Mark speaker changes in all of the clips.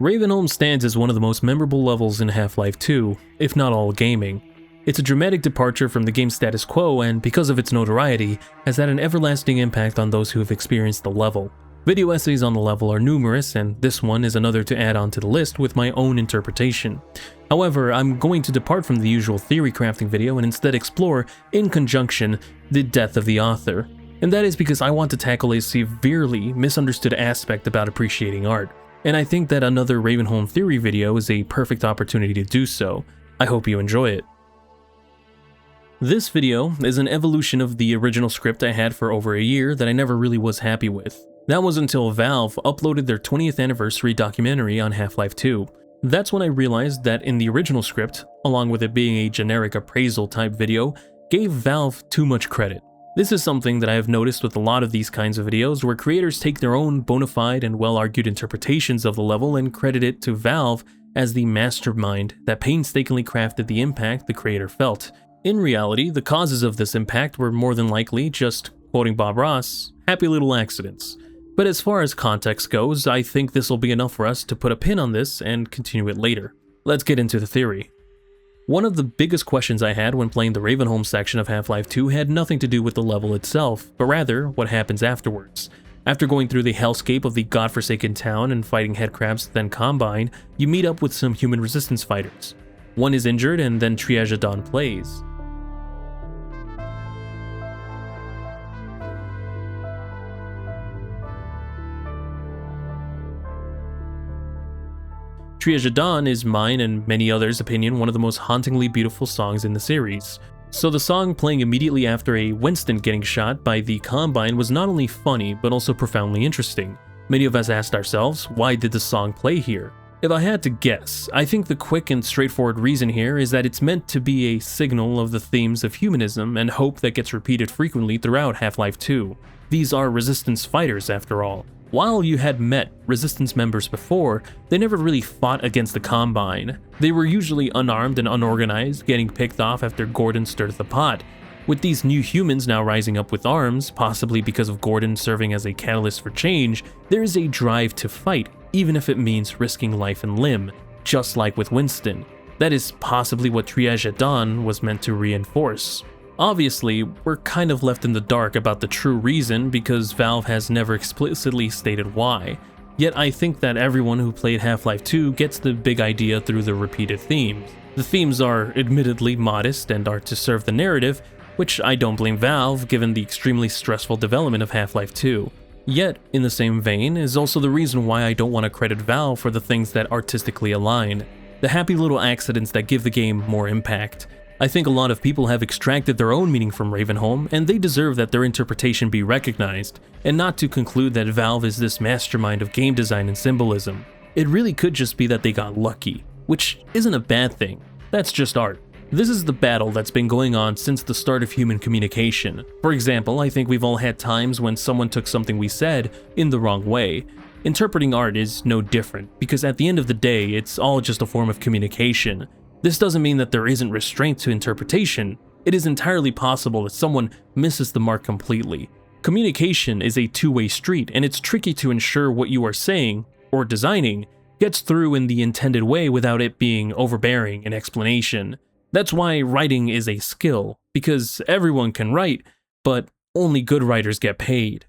Speaker 1: Ravenholm stands as one of the most memorable levels in Half-Life 2, if not all gaming. It's a dramatic departure from the game's status quo, and because of its notoriety, has had an everlasting impact on those who have experienced the level. Video essays on the level are numerous, and this one is another to add onto the list with my own interpretation. However, I'm going to depart from the usual theory crafting video and instead explore, in conjunction, the death of the author. And that is because I want to tackle a severely misunderstood aspect about appreciating art. And I think that another Ravenholm theory video is a perfect opportunity to do so. I hope you enjoy it. This video is an evolution of the original script I had for over a year that I never really was happy with. That was until Valve uploaded their 20th anniversary documentary on Half-Life 2. That's when I realized that in the original script, along with it being a generic appraisal type video, gave Valve too much credit. This is something that I have noticed with a lot of these kinds of videos where creators take their own bona fide and well-argued interpretations of the level and credit it to Valve as the mastermind that painstakingly crafted the impact the creator felt. In reality, the causes of this impact were more than likely just, quoting Bob Ross, happy little accidents. But as far as context goes, I think this will be enough for us to put a pin on this and continue it later. Let's get into the theory. One of the biggest questions I had when playing the Ravenholm section of Half-Life 2 had nothing to do with the level itself, but rather what happens afterwards. After going through the hellscape of the godforsaken town and fighting headcrabs then Combine, you meet up with some human resistance fighters. One is injured and then Triage plays. Triage is mine and many others' opinion one of the most hauntingly beautiful songs in the series. So the song playing immediately after a Winston getting shot by the Combine was not only funny but also profoundly interesting. Many of us asked ourselves, why did the song play here? If I had to guess, I think the quick and straightforward reason here is that it's meant to be a signal of the themes of humanism and hope that gets repeated frequently throughout Half-Life 2. These are resistance fighters after all. While you had met resistance members before, they never really fought against the Combine. They were usually unarmed and unorganized, getting picked off after Gordon stirred the pot. With these new humans now rising up with arms, possibly because of Gordon serving as a catalyst for change, there is a drive to fight, even if it means risking life and limb, just like with Winston. That is possibly what Triage was meant to reinforce. Obviously, we're kind of left in the dark about the true reason because Valve has never explicitly stated why. Yet I think that everyone who played Half-Life 2 gets the big idea through the repeated themes. The themes are admittedly modest and are to serve the narrative, which I don't blame Valve given the extremely stressful development of Half-Life 2. Yet, in the same vein, is also the reason why I don't want to credit Valve for the things that artistically align. The happy little accidents that give the game more impact. I think a lot of people have extracted their own meaning from Ravenholm, and they deserve that their interpretation be recognized, and not to conclude that Valve is this mastermind of game design and symbolism. It really could just be that they got lucky, which isn't a bad thing. That's just art. This is the battle that's been going on since the start of human communication. For example, I think we've all had times when someone took something we said in the wrong way. Interpreting art is no different, because at the end of the day, it's all just a form of communication. This doesn't mean that there isn't restraint to interpretation. It is entirely possible that someone misses the mark completely. Communication is a two-way street, and it's tricky to ensure what you are saying, or designing, gets through in the intended way without it being overbearing in explanation. That's why writing is a skill, because everyone can write, but only good writers get paid.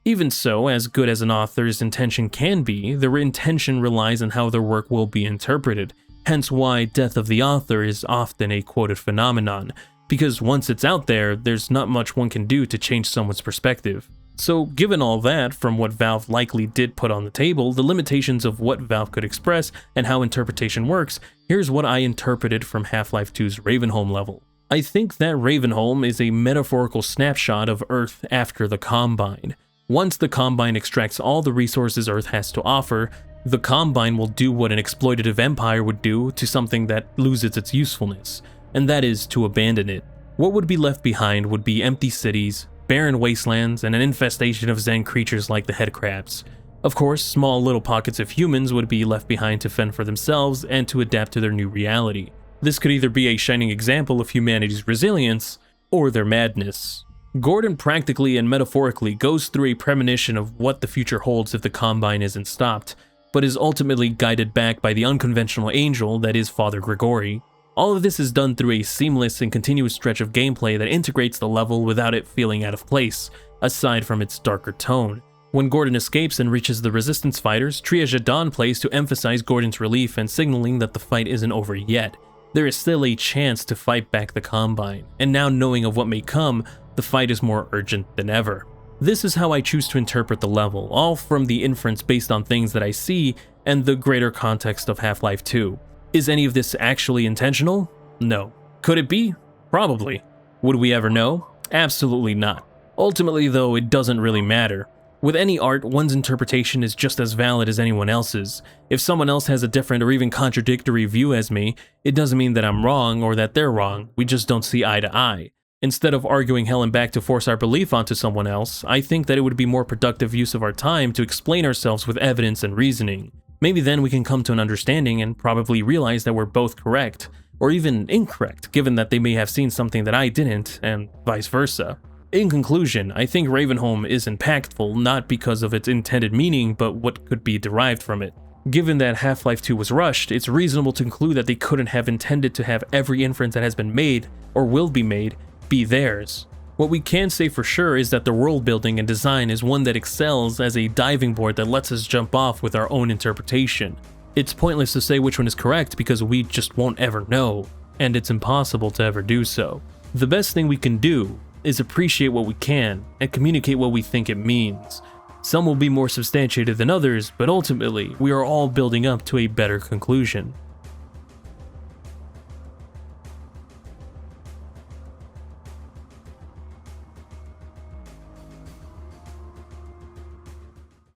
Speaker 1: Even so, as good as an author's intention can be, their intention relies on how their work will be interpreted. Hence why death of the author is often a quoted phenomenon, because once it's out there, there's not much one can do to change someone's perspective. So given all that, from what Valve likely did put on the table, the limitations of what Valve could express, and how interpretation works, here's what I interpreted from Half-Life 2's Ravenholm level. I think that Ravenholm is a metaphorical snapshot of Earth after the Combine. Once the Combine extracts all the resources Earth has to offer, the Combine will do what an exploitative empire would do to something that loses its usefulness, and that is to abandon it. What would be left behind would be empty cities, barren wastelands, and an infestation of Zen creatures like the headcrabs. Of course, small little pockets of humans would be left behind to fend for themselves and to adapt to their new reality. This could either be a shining example of humanity's resilience, or their madness. Gordon practically and metaphorically goes through a premonition of what the future holds if the Combine isn't stopped. but is ultimately guided back by the unconventional angel that is Father Grigori. All of this is done through a seamless and continuous stretch of gameplay that integrates the level without it feeling out of place, aside from its darker tone. When Gordon escapes and reaches the resistance fighters, Triage at Dawn plays to emphasize Gordon's relief and signaling that the fight isn't over yet. There is still a chance to fight back the Combine, and now knowing of what may come, the fight is more urgent than ever. This is how I choose to interpret the level, all from the inference based on things that I see and the greater context of Half-Life 2. Is any of this actually intentional? No. Could it be? Probably. Would we ever know? Absolutely not. Ultimately though, it doesn't really matter. With any art, one's interpretation is just as valid as anyone else's. If someone else has a different or even contradictory view as me, it doesn't mean that I'm wrong or that they're wrong, we just don't see eye to eye. Instead of arguing hell and back to force our belief onto someone else, I think that it would be more productive use of our time to explain ourselves with evidence and reasoning. Maybe then we can come to an understanding and probably realize that we're both correct, or even incorrect, given that they may have seen something that I didn't, and vice versa. In conclusion, I think Ravenholm is impactful not because of its intended meaning, but what could be derived from it. Given that Half-Life 2 was rushed, it's reasonable to conclude that they couldn't have intended to have every inference that has been made, or will be made, be theirs. What we can say for sure is that the world building and design is one that excels as a diving board that lets us jump off with our own interpretation. It's pointless to say which one is correct because we just won't ever know, and it's impossible to ever do so. The best thing we can do is appreciate what we can and communicate what we think it means. Some will be more substantiated than others, but ultimately, we are all building up to a better conclusion.